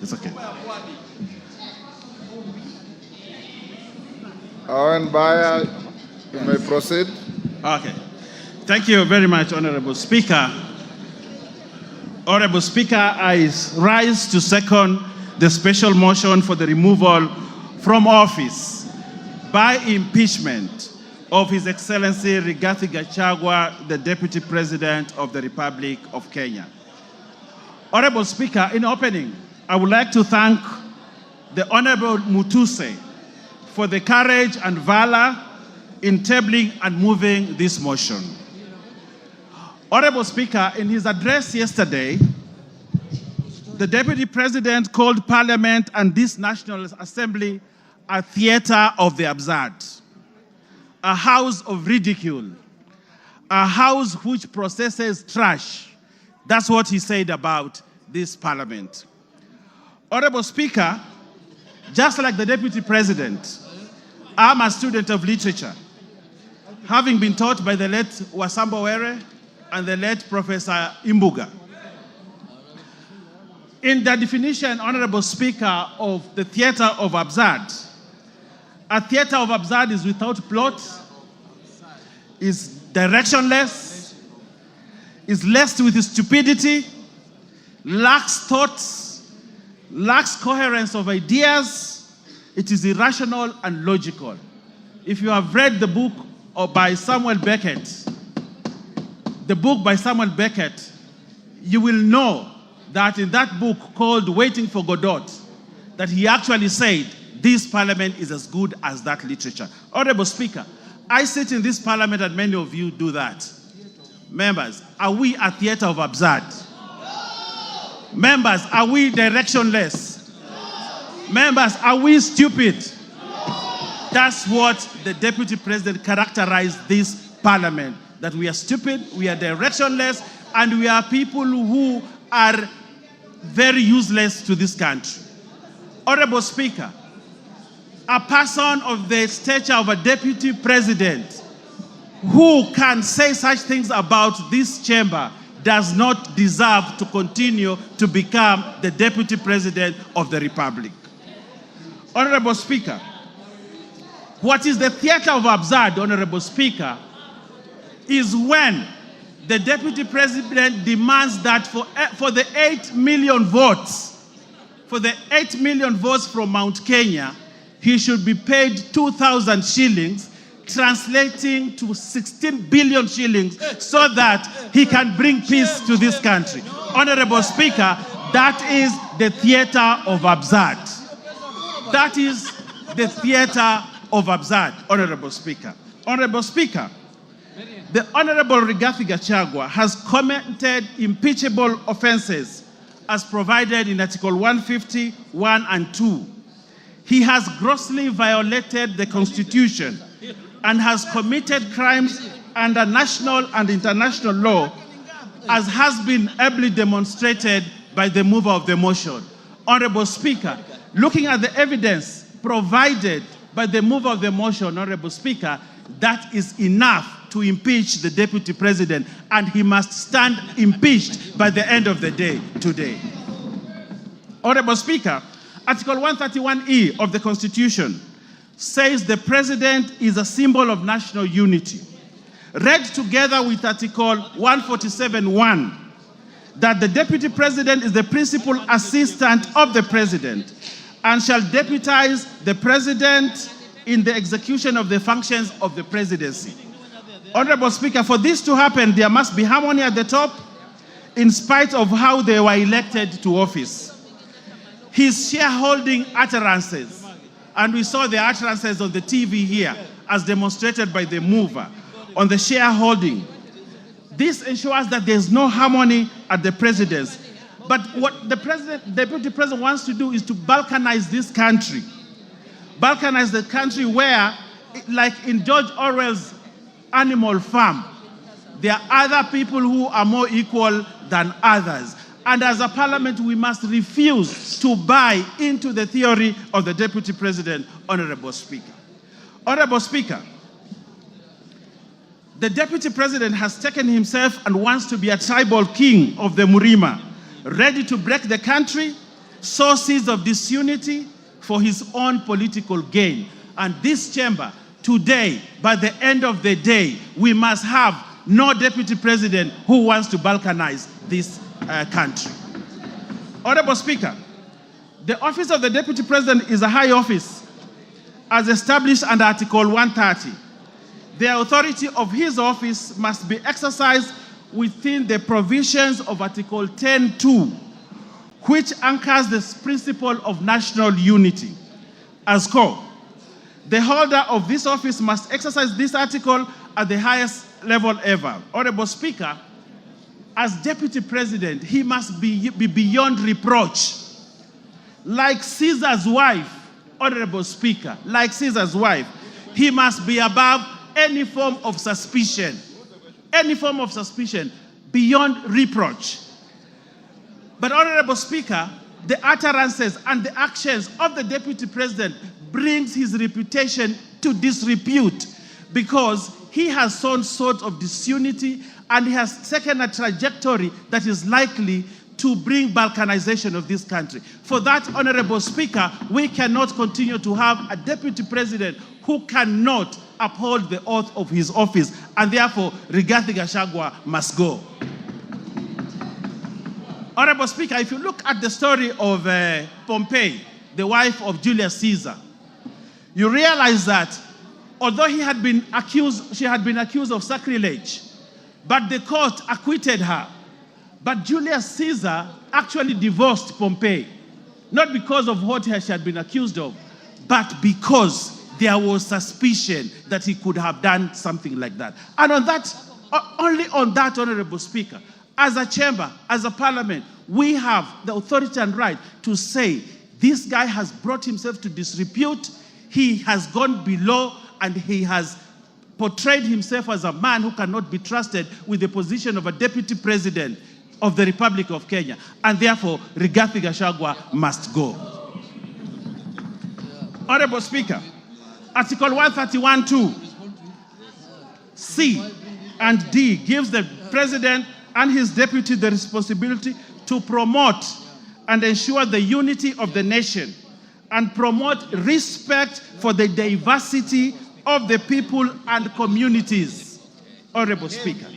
It's okay. Owen Baya, you may proceed. Okay. Thank you very much, Honorable Speaker. Honorable Speaker, I rise to second the special motion for the removal from office by impeachment of His Excellency Rigathi Gachagua, the Deputy President of the Republic of Kenya. Honorable Speaker, in opening, I would like to thank the Honorable Mutuse for the courage and valor in tabling and moving this motion. Honorable Speaker, in his address yesterday, the Deputy President called Parliament and this National Assembly a theater of the absurd, a house of ridicule, a house which processes trash. That's what he said about this Parliament. Honorable Speaker, just like the Deputy President, I'm a student of literature, having been taught by the late Wasamba Were and the late Professor Imbuga. In the definition, Honorable Speaker, of the theater of absurd, a theater of absurd is without plot, is directionless, is laced with stupidity, lacks thoughts, lacks coherence of ideas. It is irrational and logical. If you have read the book by Samuel Beckett, you will know that in that book called Waiting for Godot, that he actually said, this Parliament is as good as that literature. Honorable Speaker, I sit in this Parliament and many of you do that. Members, are we a theater of absurd? Members, are we directionless? Members, are we stupid? That's what the Deputy President characterized this Parliament, that we are stupid, we are directionless, and we are people who are very useless to this country. Honorable Speaker, a person of the stature of a Deputy President who can say such things about this chamber does not deserve to continue to become the Deputy President of the Republic. Honorable Speaker, what is the theater of absurd, Honorable Speaker, is when the Deputy President demands that for the 8 million votes, from Mount Kenya, he should be paid 2,000 shillings, translating to 16 billion shillings, so that he can bring peace to this country. Honorable Speaker, that is the theater of absurd. That is the theater of absurd, Honorable Speaker. Honorable Speaker, the Honorable Rigathi Gachagua has committed impeachable offenses as provided in Article 150, 1 and 2. He has grossly violated the Constitution and has committed crimes under national and international law, as has been ably demonstrated by the mover of the motion. Honorable Speaker, looking at the evidence provided by the mover of the motion, Honorable Speaker, that is enough to impeach the Deputy President, and he must stand impeached by the end of the day today. Honorable Speaker, Article 131E of the Constitution says the President is a symbol of national unity. Read together with Article 147(1), that the Deputy President is the principal assistant of the President and shall deputize the President in the execution of the functions of the presidency. Honorable Speaker, for this to happen, there must be harmony at the top, in spite of how they were elected to office. His shareholding utterances, and we saw the utterances on the TV here, as demonstrated by the mover, on the shareholding. This ensures that there's no harmony at the presidency. But what the Deputy President wants to do is to balkanize this country. Balkanize the country where, like in George Orwell's Animal Farm, there are other people who are more equal than others. And as a parliament, we must refuse to buy into the theory of the Deputy President, Honorable Speaker. Honorable Speaker, the Deputy President has taken himself and wants to be a tribal king of the Murima, ready to break the country sources of disunity for his own political gain. And this chamber, today, by the end of the day, we must have no deputy president who wants to balkanize this country. Honorable Speaker, the office of the deputy president is a high office as established under Article 130. The authority of his office must be exercised within the provisions of Article 10(2), which anchors the principle of national unity as core. The holder of this office must exercise this article at the highest level ever. Honorable Speaker, as deputy president, he must be beyond reproach. Like Caesar's wife, Honorable Speaker, like Caesar's wife, he must be above any form of suspicion, beyond reproach. But Honorable Speaker, the utterances and the actions of the deputy president brings his reputation to disrepute because he has sown sort of disunity and he has taken a trajectory that is likely to bring balkanization of this country. For that, Honorable Speaker, we cannot continue to have a deputy president who cannot uphold the oath of his office, and therefore Rigathi Gachagua must go. Honorable Speaker, if you look at the story of Pompey, the wife of Julius Caesar, you realize that although she had been accused of sacrilege, but the court acquitted her. But Julius Caesar actually divorced Pompey, not because of what she had been accused of, but because there was suspicion that he could have done something like that. And on that, only on that, Honorable Speaker, as a chamber, as a parliament, we have the authority and right to say, this guy has brought himself to disrepute, he has gone below, and he has portrayed himself as a man who cannot be trusted with the position of a deputy president of the Republic of Kenya. And therefore, Rigathi Gachagua must go. Honorable Speaker, Article 131(2), C and D gives the president and his deputy the responsibility to promote and ensure the unity of the nation and promote respect for the diversity of the people and communities. Honorable Speaker,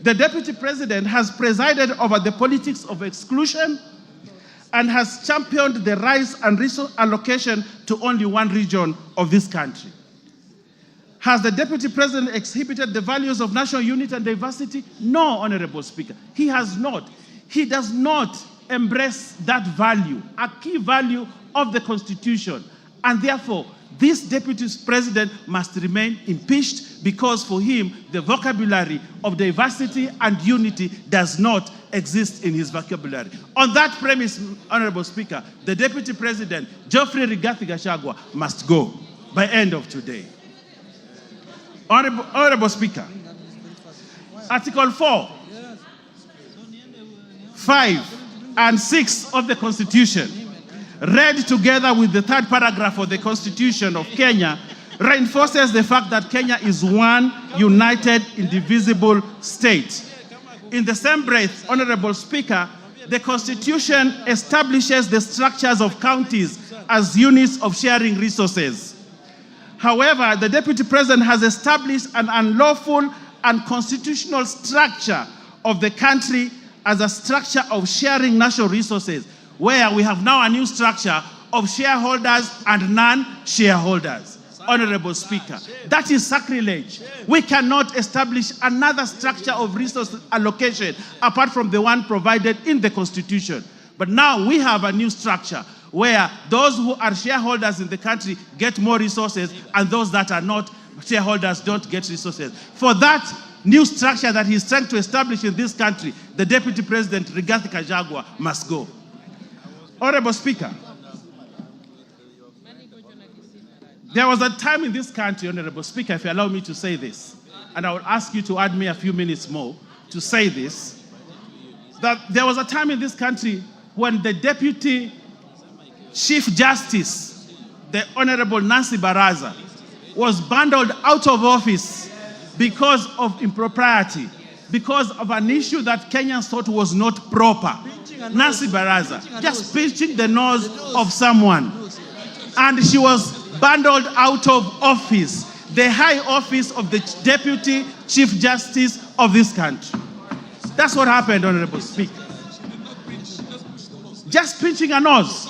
the deputy president has presided over the politics of exclusion and has championed the rise and resource allocation to only one region of this country. Has the deputy president exhibited the values of national unity and diversity? No, Honorable Speaker, he has not. He does not embrace that value, a key value of the Constitution, and therefore this deputy president must remain impeached because for him the vocabulary of diversity and unity does not exist in his vocabulary. On that premise, Honorable Speaker, the deputy president, Geoffrey Rigathi Gachagua, must go by end of today. Honorable Speaker, Article 4, 5, and 6 of the Constitution, read together with the third paragraph of the Constitution of Kenya, reinforces the fact that Kenya is one united, indivisible state. In the same breath, Honorable Speaker, the Constitution establishes the structures of counties as units of sharing resources. However, the Deputy President has established an unlawful and constitutional structure of the country as a structure of sharing national resources, where we have now a new structure of shareholders and non-shareholders. Honorable Speaker, that is sacrilege. We cannot establish another structure of resource allocation apart from the one provided in the Constitution. But now we have a new structure where those who are shareholders in the country get more resources and those that are not shareholders don't get resources. For that new structure that he's trying to establish in this country, the Deputy President, Rigathi Gachagua, must go. Honorable Speaker, there was a time in this country, Honorable Speaker, if you allow me to say this, and I will ask you to add me a few minutes more to say this, that there was a time in this country when the Deputy Chief Justice, the Honorable Nancy Baraza, was bundled out of office because of impropriety because of an issue that Kenyans thought was not proper. Nancy Baraza, just pinching the nose of someone. And she was bundled out of office, the high office of the Deputy Chief Justice of this country. That's what happened, Honorable Speaker. Just pinching her nose.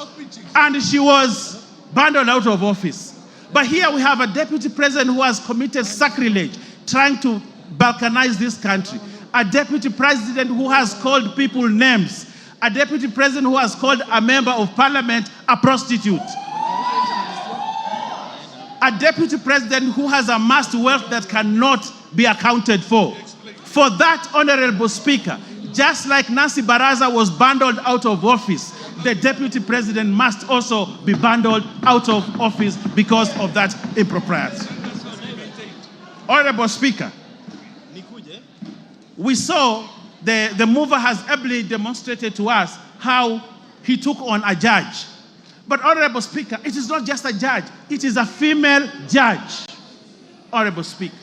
And she was bundled out of office. But here we have a Deputy President who has committed sacrilege, trying to balkanize this country. A Deputy President who has called people names. A Deputy President who has called a member of Parliament a prostitute. A Deputy President who has amassed wealth that cannot be accounted for. For that, Honorable Speaker, just like Nancy Baraza was bundled out of office, the Deputy President must also be bundled out of office because of that impropriety. Honorable Speaker, we saw the mover has ably demonstrated to us how he took on a judge. But Honorable Speaker, it is not just a judge, it is a female judge. Honorable Speaker.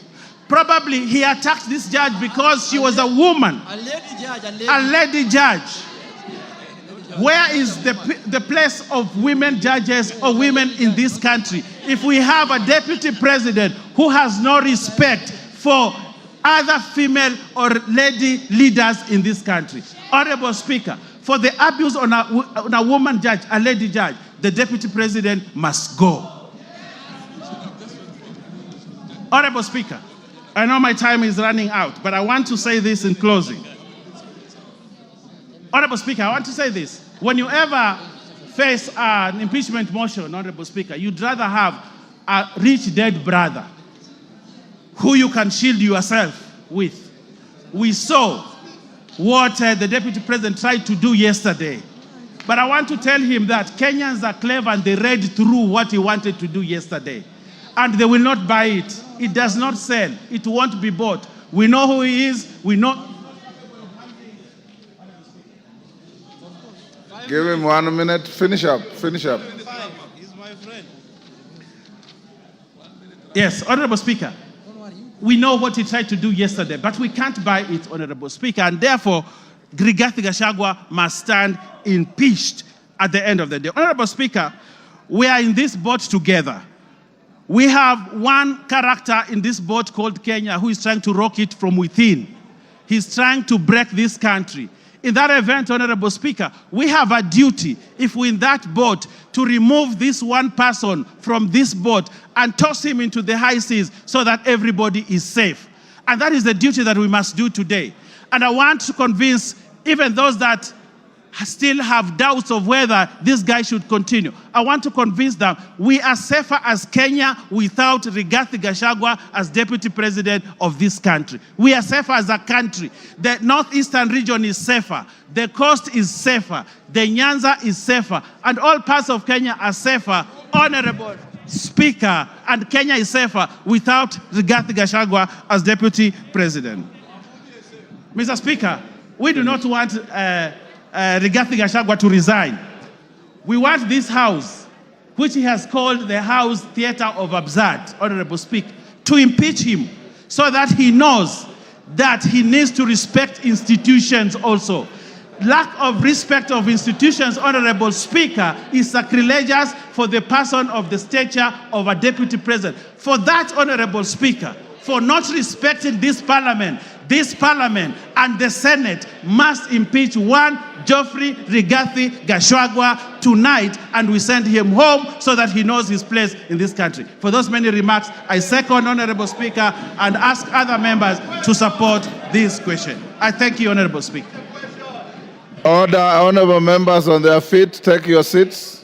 Probably he attacked this judge because she was a woman. A lady judge. A lady judge. Where is the place of women judges or women in this country if we have a Deputy President who has no respect for other female or lady leaders in this country? Honorable Speaker, for the abuse on a woman judge, a lady judge, the Deputy President must go. Honorable Speaker, I know my time is running out, but I want to say this in closing. Honorable Speaker, I want to say this. When you ever face an impeachment motion, Honorable Speaker, you'd rather have a rich dead brother who you can shield yourself with. We saw what the Deputy President tried to do yesterday. But I want to tell him that Kenyans are clever and they read through what he wanted to do yesterday. And they will not buy it. It does not sell. It won't be bought. We know who he is. We know. Give him 1 minute. Finish up. Finish up. He's my friend. Yes, Honorable Speaker. We know what he tried to do yesterday, but we can't buy it, Honorable Speaker, and therefore, Rigathi Gachagua must stand impeached at the end of the day. Honorable Speaker, we are in this boat together. We have one character in this boat called Kenya who is trying to rock it from within. He's trying to break this country. In that event, Honorable Speaker, we have a duty, if we're in that boat, to remove this one person from this boat and toss him into the high seas so that everybody is safe. And that is the duty that we must do today. And I want to convince even those that still have doubts of whether this guy should continue. I want to convince them we are safer as Kenya without Rigathi Gachagua as Deputy President of this country. We are safer as a country. The northeastern region is safer. The coast is safer. The Nyanza is safer. And all parts of Kenya are safer. Honorable Speaker, and Kenya is safer without Rigathi Gachagua as Deputy President. Mr. Speaker, we do not want Rigathi Gachagua to resign. We want this house, which he has called the House Theatre of Absurd, Honorable Speaker, to impeach him so that he knows that he needs to respect institutions also. Lack of respect of institutions, Honorable Speaker, is sacrilegious for the person of the stature of a Deputy President. For that, Honorable Speaker, for not respecting this Parliament and the Senate must impeach one Geoffrey Rigathi Gachagua tonight, and we send him home so that he knows his place in this country. For those many remarks, I second, Honorable Speaker, and ask other members to support this question. I thank you, Honorable Speaker. Order, honorable members on their feet, take your seats.